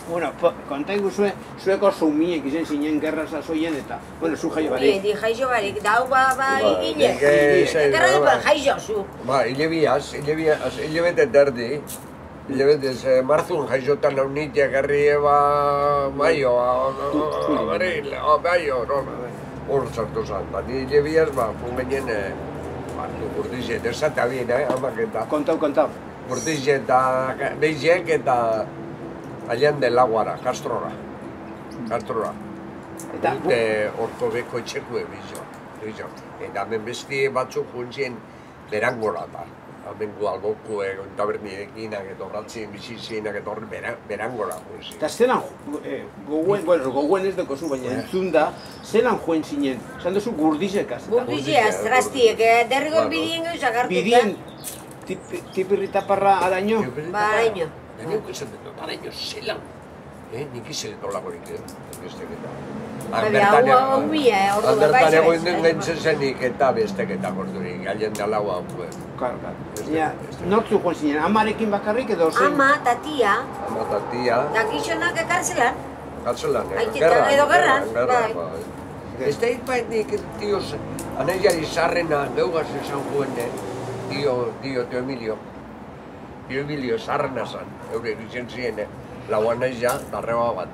Bueno, konta iguzue, zueko zumiek izen zinen gerra sasoien eta, bueno, zu jaio barik. Di jaio barik, dau hile. Gerra jaio zu. Ba, hile bete terdi. Hile bete, marzun jaiotan naunitia gerri maio, hor sartu zan. Hile biaz, fungenien, gurdizet, esatea bien, amaketa. Kontau. Gurdizet eta beizek eta alian del aguara, Castrora. Eta horko beko etxekue bizo. Eta hemen besti batzuk juntzien berangora da. Hemen gualbokue, taberniekinak eta horratzien bizizienak eta horre berangora juntzien. Eta zelan gogoen ez dekozu, baina entzun da, zelan joen zinen? Zan duzu gurdizekaz. Gurdizekaz, trastiek, derrigor bidien gauz agartuta. Bidien, tipirritaparra araño? Ba, araño. Neuk esan dut, araño zelan. Nik izan dut olakorik edo. Hau bia, ordu da, Aldertan egoin den gaintzen zenik eta besteketa gordurik, alien da lau hau. Nortzu joan zinen, amarekin bakarrik edo zen? Ama, tatia. Ama, tatia. Da gizonak kartzelan. Kartzelan, edo gerran. Ez da hitbait nik, tioz, aneia izarrena geugaz esan juen, tio Emilio. Tio Emilio zarrena zan, eure egiten ziren, lauan naizia, darreba bat.